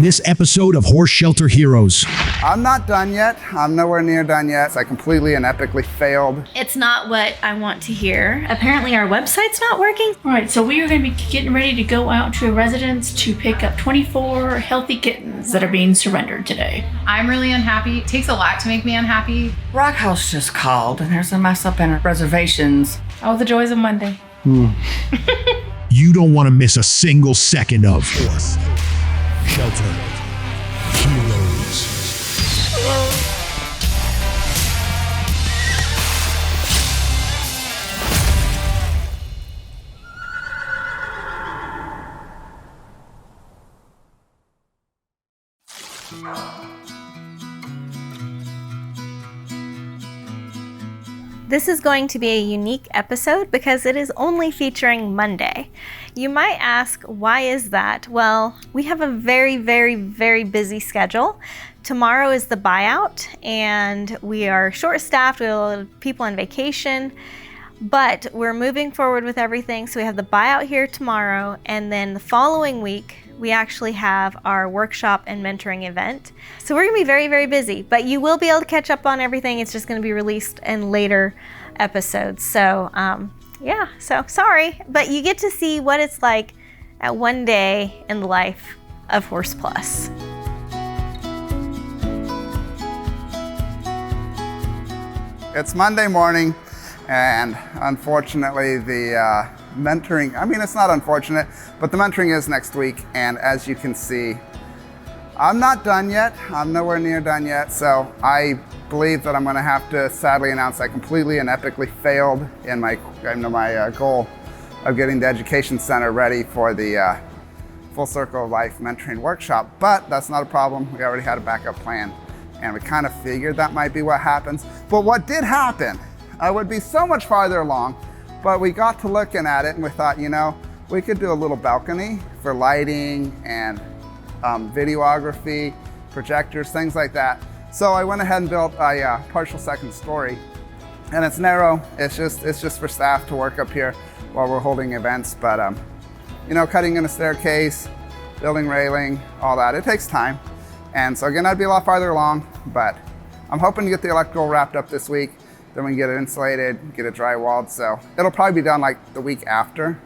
this episode of Horse Shelter Heroes. I'm not done yet. I'm nowhere near done yet. I completely and epically failed. It's not what I want to hear. Apparently our website's not working. All right, so we are going to be getting ready to go out to a residence to pick up 24 healthy kittens that are being surrendered today. I'm really unhappy. It takes a lot to make me unhappy. Rock House just called and there's a mess up in our reservations. Oh, the joys of Monday. You don't want to miss a single second of Horse Shelter Heroes. This is going to be a unique episode because it is only featuring Monday. You might ask, why is that? Well, we have a very, very, very busy schedule. Tomorrow is the buyout and we are short-staffed. We have a lot of people on vacation, but we're moving forward with everything. So we have the buyout here tomorrow, and then the following week, we actually have our workshop and mentoring event. So we're gonna be very, very busy, but you will be able to catch up on everything. It's just gonna be released in later episodes. So yeah, so sorry, but you get to see what it's like at one day in the life of Horse Plus. It's Monday morning, and unfortunately the mentoring, I mean, it's not unfortunate, but the mentoring is next week, and as you can see, I'm not done yet. I'm nowhere near done yet, so I believe that I'm going to have to sadly announce I completely and epically failed in my goal of getting the education center ready for the Full Circle of Life mentoring workshop, but that's not a problem. We already had a backup plan, and we kind of figured that might be what happens. But what did happen, I would be so much farther along, but we got to looking at it and we thought, you know, we could do a little balcony for lighting and videography, projectors, things like that. So I went ahead and built a partial second story, and it's narrow. It's just for staff to work up here while we're holding events. But you know, cutting in a staircase, building railing, all that, it takes time. And so again, I'd be a lot farther along, but I'm hoping to get the electrical wrapped up this week. Then we can get it insulated, get it drywalled. So it'll probably be done like the week after.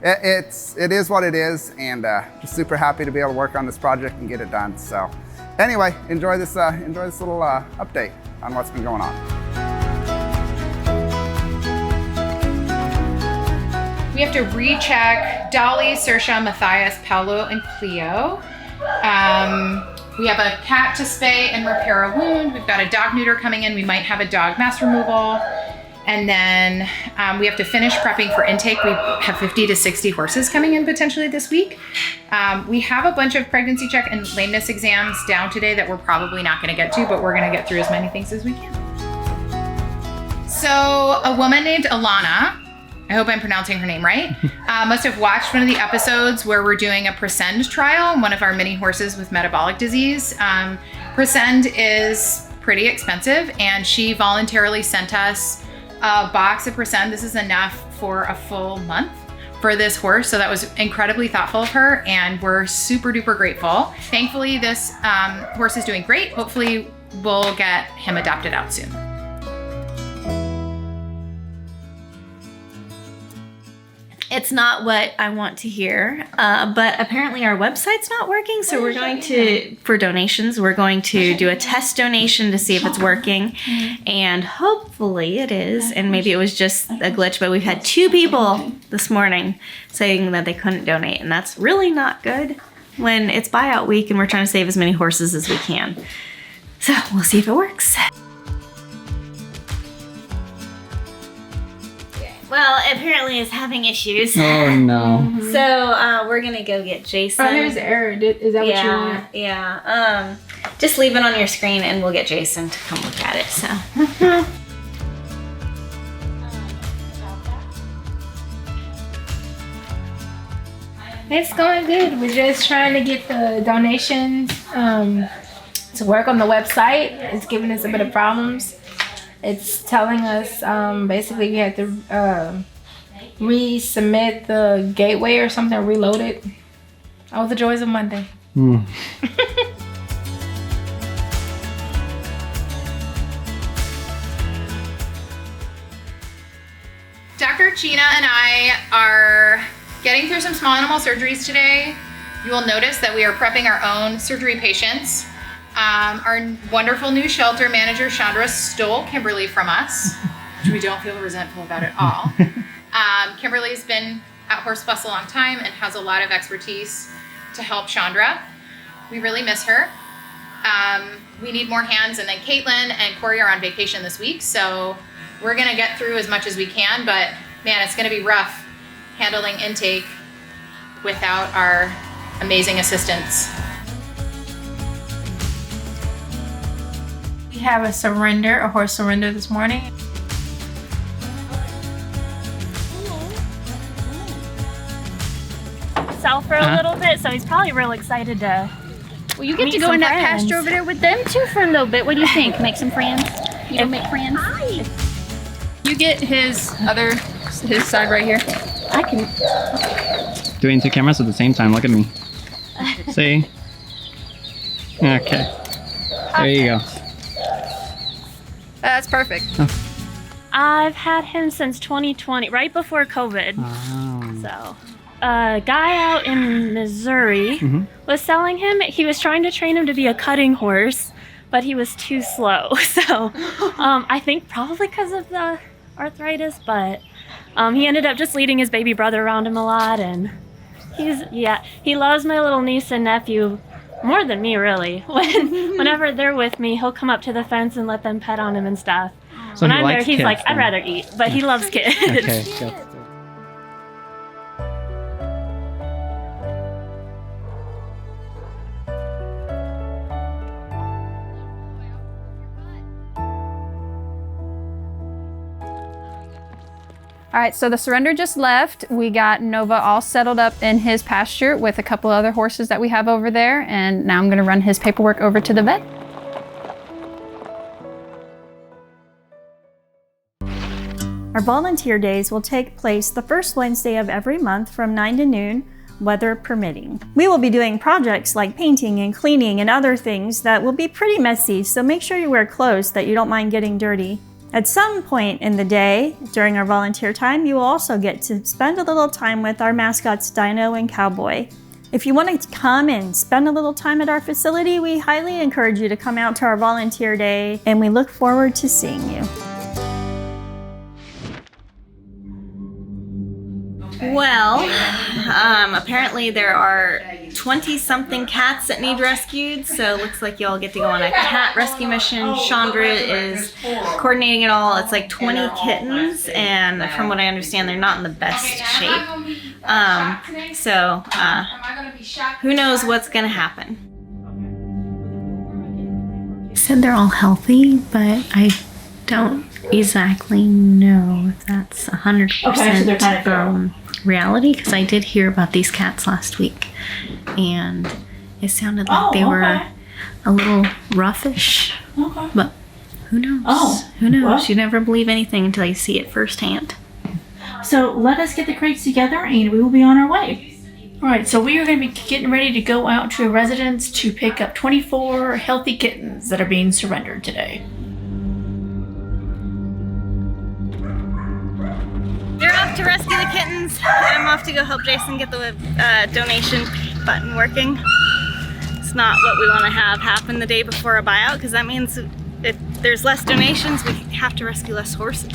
It is what it is, and just super happy to be able to work on this project and get it done. So anyway, enjoy this little update on what's been going on. We have to recheck Dolly, Saoirse, Matthias, Paolo, and Cleo. We have a cat to spay and repair a wound. We've got a dog neuter coming in. We might have a dog mass removal. And then we have to finish prepping for intake. We have 50 to 60 horses coming in potentially this week. We have a bunch of pregnancy check and lameness exams down today that we're probably not gonna get to, but we're gonna get through as many things as we can. So a woman named Alana, I hope I'm pronouncing her name right, must have watched one of the episodes where we're doing a Presend trial on one of our mini horses with metabolic disease. Presend is pretty expensive, and she voluntarily sent us a box of Presend. This is enough for a full month for this horse, so that was incredibly thoughtful of her, and we're super duper grateful. Thankfully, this horse is doing great. Hopefully, we'll get him adopted out soon. It's not what I want to hear, but apparently our website's not working, so we're going to, for donations, we're going to do a test donation to see if it's working, and hopefully it is, and maybe it was just a glitch, but we've had 2 people this morning saying that they couldn't donate, and that's really not good when it's buyout week and we're trying to save as many horses as we can. So we'll see if it works. Well, apparently it's having issues. Oh no. So we're gonna go get Jason. Oh, there's the error. Is that what you want? Yeah. Just leave it on your screen and we'll get Jason to come look at it. So. It's going good. We're just trying to get the donations to work on the website. It's giving us a bit of problems. It's telling us basically we had to resubmit the gateway or something, reload it. Oh, the joys of Monday. Gina and I are getting through some small animal surgeries today. You will notice that we are prepping our own surgery patients. Our wonderful new shelter manager, Chandra, stole Kimberly from us, which we don't feel resentful about at all. Kimberly's been at Horse Plus a long time and has a lot of expertise to help Chandra. We really miss her. We need more hands, and then Kitten and Corey are on vacation this week, so we're gonna get through as much as we can, but man, it's gonna be rough handling intake without our amazing assistants. We have a horse surrender this morning. South for a little bit, so he's probably real excited to. Well, you get to go in that pasture over there with them too for a little bit. What do you think? Make some friends? You don't make friends? You get his side right here. I can. Doing 2 cameras at the same time. Look at me. See? Okay. There you go. That's perfect. I've had him since 2020, right before COVID. So, a guy out in Missouri was selling him. He was trying to train him to be a cutting horse, but he was too slow. So, I think probably because of the arthritis, but he ended up just leading his baby brother around him a lot, and he loves my little niece and nephew more than me, really. Whenever they're with me, he'll come up to the fence and let them pet on him and stuff. So when he I'm likes there, he's kids, like, I'd then. rather eat, but he loves kids. Okay, good. All right, so the surrender just left. We got Nova all settled up in his pasture with a couple other horses that we have over there, and now I'm gonna run his paperwork over to the vet. Our volunteer days will take place the first Wednesday of every month from 9 to noon, weather permitting. We will be doing projects like painting and cleaning and other things that will be pretty messy, so make sure you wear clothes that you don't mind getting dirty. At some point in the day, during our volunteer time, you will also get to spend a little time with our mascots Dino and Cowboy. If you want to come and spend a little time at our facility, we highly encourage you to come out to our volunteer day, and we look forward to seeing you. Well, apparently there are 20-something cats that need rescued, so it looks like y'all get to go on a cat rescue mission. Chandra is coordinating it all. It's like 20 kittens, and from what I understand, they're not in the best shape. Who knows what's gonna happen. Said they're all healthy, but I don't exactly know if that's 100% reality, because I did hear about these cats last week, and it sounded like they were a little roughish, but who knows? Who knows? Well. You never believe anything until you see it firsthand. So let us get the crates together and we will be on our way. All right, so we are going to be getting ready to go out to a residence to pick up 24 healthy kittens that are being surrendered today. They're off to rescue the kittens. I'm off to go help Jason get the donation button working. It's not what we want to have happen the day before a buyout, because that means if there's less donations, we have to rescue less horses.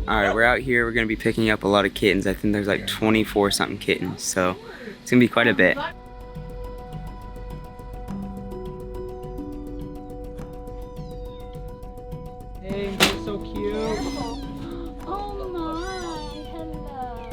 Alright, we're out here. We're going to be picking up a lot of kittens. I think there's like 24 something kittens, so it's going to be quite a bit. Hey, you're so cute. Oh my, hello.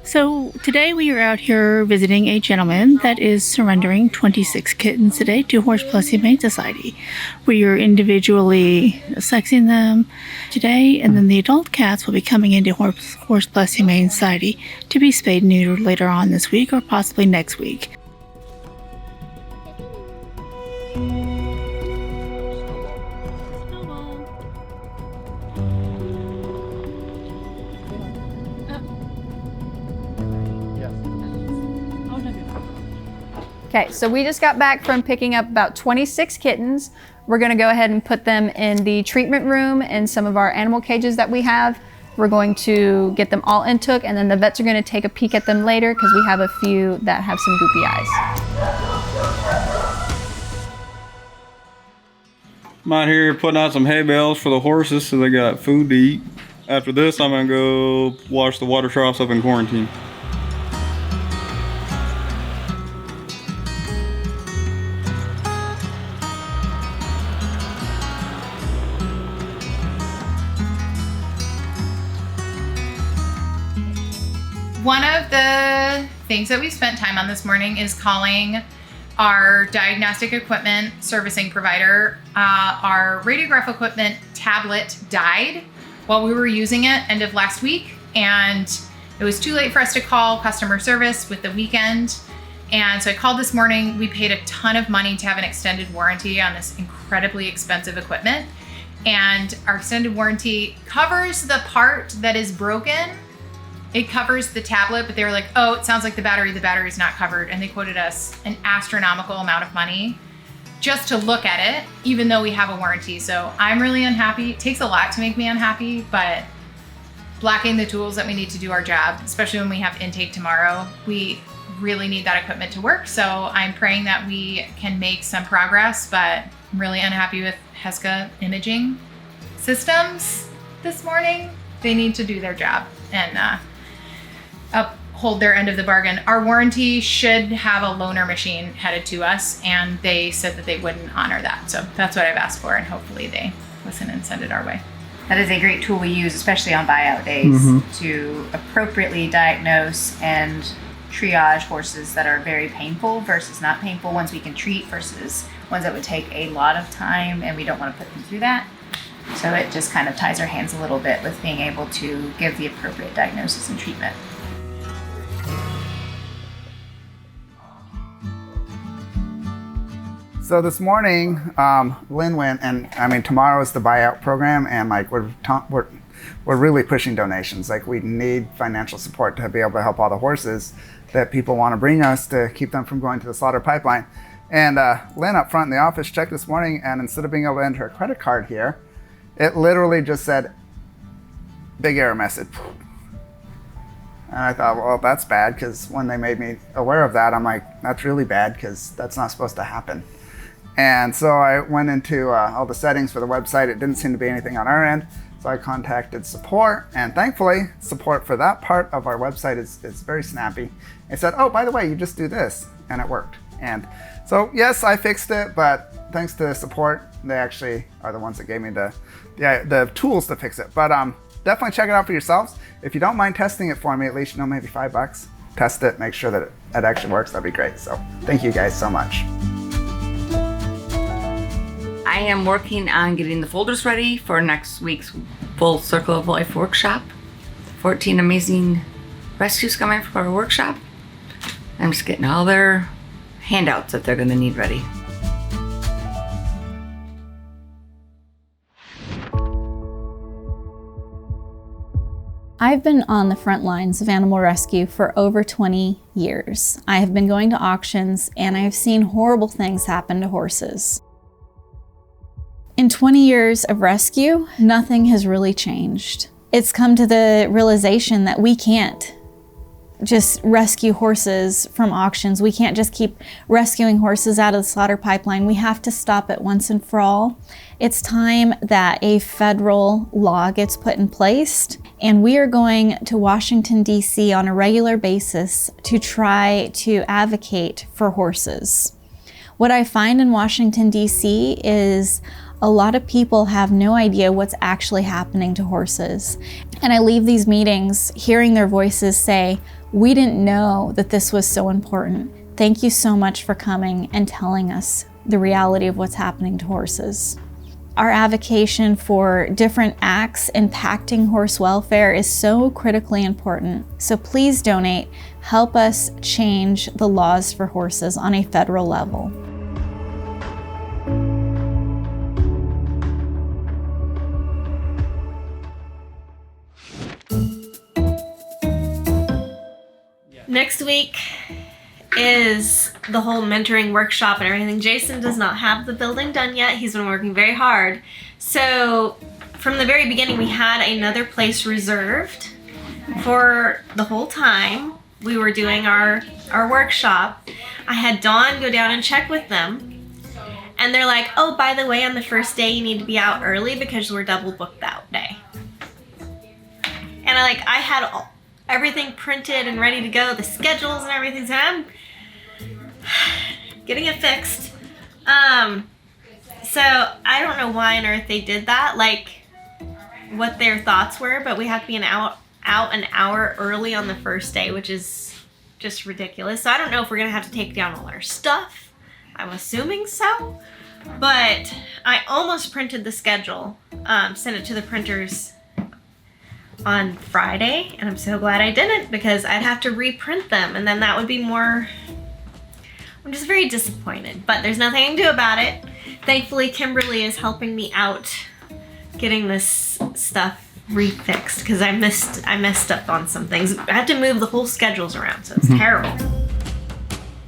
So today we are out here visiting a gentleman that is surrendering 26 kittens today to Horse Plus Humane Society. We are individually sexing them today, and then the adult cats will be coming into Horse Plus Humane Society to be spayed and neutered later on this week or possibly next week. Okay, so we just got back from picking up about 26 kittens. We're gonna go ahead and put them in the treatment room in some of our animal cages that we have. We're going to get them all intook, and then the vets are gonna take a peek at them later because we have a few that have some goopy eyes. I'm out here putting out some hay bales for the horses so they got food to eat. After this, I'm gonna go wash the water troughs up in quarantine. One of the things that we spent time on this morning is calling our diagnostic equipment servicing provider. Our radiograph equipment tablet died while we were using it end of last week, and it was too late for us to call customer service with the weekend. And so I called this morning. We paid a ton of money to have an extended warranty on this incredibly expensive equipment. And our extended warranty covers the part that is broken. It covers the tablet, but they were like, oh, it sounds like the battery's not covered. And they quoted us an astronomical amount of money just to look at it, even though we have a warranty. So I'm really unhappy. It takes a lot to make me unhappy, but lacking the tools that we need to do our job, especially when we have intake tomorrow, we really need that equipment to work. So I'm praying that we can make some progress, but I'm really unhappy with Heska imaging systems this morning. They need to do their job and uphold their end of the bargain. Our warranty should have a loaner machine headed to us, and they said that they wouldn't honor that. So that's what I've asked for, and hopefully they listen and send it our way. That is a great tool we use, especially on buyout days, to appropriately diagnose and triage horses that are very painful versus not painful, ones we can treat versus ones that would take a lot of time, and we don't want to put them through that. So it just kind of ties our hands a little bit with being able to give the appropriate diagnosis and treatment. So this morning, Lynn went, and I mean, tomorrow is the buyout program, and like we're really pushing donations. Like we need financial support to be able to help all the horses that people want to bring us to keep them from going to the slaughter pipeline. And Lynn up front in the office checked this morning, and instead of being able to enter a credit card here, it literally just said, big error message. And I thought, well, that's bad, because when they made me aware of that, I'm like, that's really bad, because that's not supposed to happen. And so I went into all the settings for the website. It didn't seem to be anything on our end. So I contacted support, and thankfully, support for that part of our website is very snappy. It said, oh, by the way, you just do this, and it worked. And so, yes, I fixed it, but thanks to support, they actually are the ones that gave me the tools to fix it. But definitely check it out for yourselves. If you don't mind testing it for me, at least you know, maybe $5. Test it, make sure that it actually works. That'd be great. So thank you guys so much. I am working on getting the folders ready for next week's Full Circle of Life workshop. 14 amazing rescues coming for our workshop. I'm just getting all their handouts that they're going to need ready. I've been on the front lines of animal rescue for over 20 years. I have been going to auctions, and I have seen horrible things happen to horses. In 20 years of rescue, nothing has really changed. It's come to the realization that we can't just rescue horses from auctions. We can't just keep rescuing horses out of the slaughter pipeline. We have to stop it once and for all. It's time that a federal law gets put in place, and we are going to Washington, D.C. on a regular basis to try to advocate for horses. What I find in Washington, D.C. is a lot of people have no idea what's actually happening to horses. And I leave these meetings hearing their voices say, we didn't know that this was so important. Thank you so much for coming and telling us the reality of what's happening to horses. Our advocacy for different acts impacting horse welfare is so critically important. So please donate. Help us change the laws for horses on a federal level. Next week is the whole mentoring workshop and everything. Jason does not have the building done yet. He's been working very hard. So from the very beginning, we had another place reserved for the whole time we were doing our workshop. I had Dawn go down and check with them, and they're like, oh, by the way, on the first day you need to be out early because we're double booked that day. And I had everything printed and ready to go, the schedules and everything, so I'm getting it fixed. So I don't know why on earth they did that, what their thoughts were, but we have to be out an hour early on the first day, which is just ridiculous. So I don't know if we're gonna have to take down all our stuff. I'm assuming so, but I almost printed the schedule, sent it to the printers on Friday, and I'm so glad I didn't, because I'd have to reprint them, and then that would be more. I'm just very disappointed, but there's nothing I can do about it. Thankfully, Kimberly is helping me out getting this stuff refixed, because I messed up on some things. I had to move the whole schedules around, so it's terrible.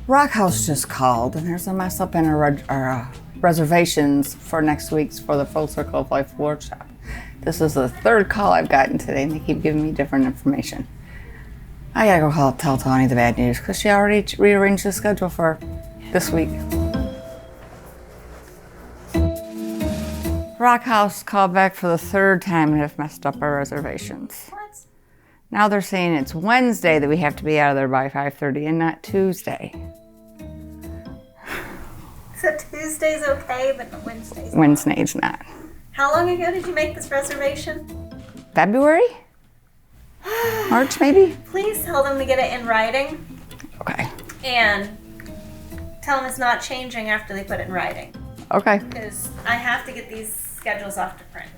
Rock House just called, and there's a mess up in our reservations for next week's for the Full Circle of Life workshop. This is the third call I've gotten today, and they keep giving me different information. I gotta go tell Tawny the bad news, because she already rearranged the schedule for this week. Rock House called back for the third time and have messed up our reservations. What? Now they're saying it's Wednesday that we have to be out of there by 5:30 and not Tuesday. So Tuesday's okay, but not Wednesday's not. Wednesday's not. How long ago did you make this reservation? February? March, maybe? Please tell them to get it in writing. Okay. And tell them it's not changing after they put it in writing. Okay. Because I have to get these schedules off to print.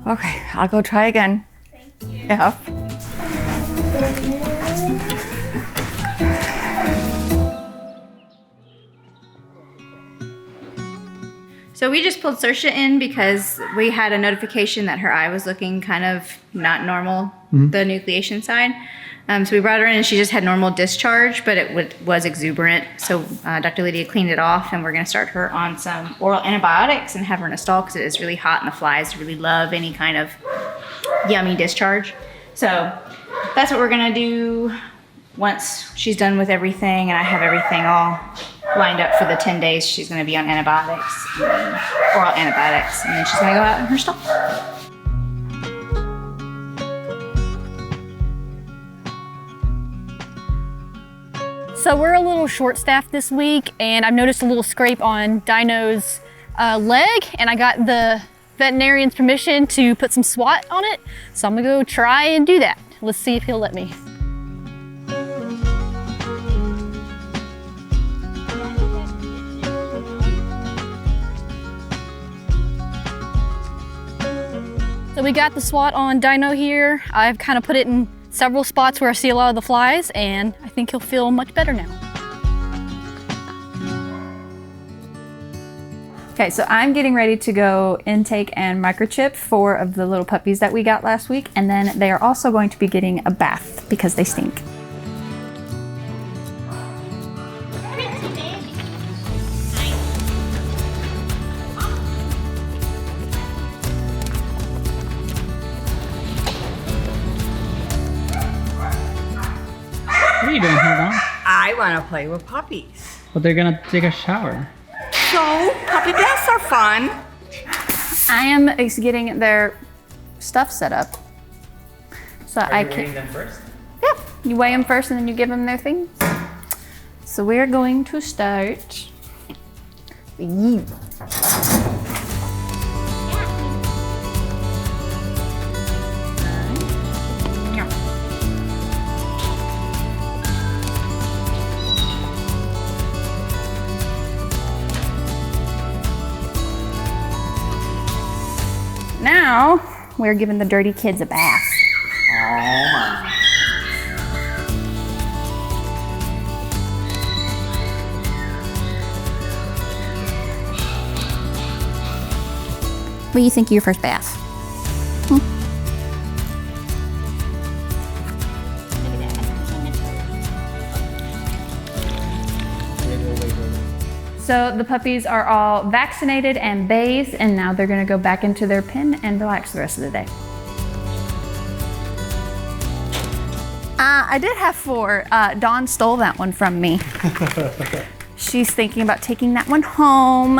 Okay, I'll go try again. Thank you. Yeah. So we just pulled Saoirse in because we had a notification that her eye was looking kind of not normal, the nucleation side. So we brought her in, and she just had normal discharge, but it was exuberant. So Dr. Lydia cleaned it off, and we're going to start her on some oral antibiotics and have her in a stall because it is really hot, and the flies really love any kind of yummy discharge. So that's what we're going to do once she's done with everything, and I have everything all lined up for the 10 days she's going to be on antibiotics, oral antibiotics, and then she's going to go out in her stall. So we're a little short-staffed this week, and I've noticed a little scrape on Dino's leg, and I got the veterinarian's permission to put some swat on it. So I'm gonna go try and do that. Let's see if he'll let me. So we got the swat on Dino here. I've kind of put it in several spots where I see a lot of the flies, and I think he'll feel much better now. Okay, so I'm getting ready to go intake and microchip 4 of the little puppies that we got last week, and then they are also going to be getting a bath because they stink. What are you doing here, Dawn? I want to play with puppies. But they're gonna take a shower. So, puppy baths are fun. I am getting their stuff set up. So I can weighing them first? Yeah, you weigh them first and then you give them their things. So we're going to start. Now, we're giving the dirty kids a bath. Oh my. What do you think of your first bath? So the puppies are all vaccinated and bathed, and now they're gonna go back into their pen and relax the rest of the day. I did have 4. Dawn stole that one from me. She's thinking about taking that one home.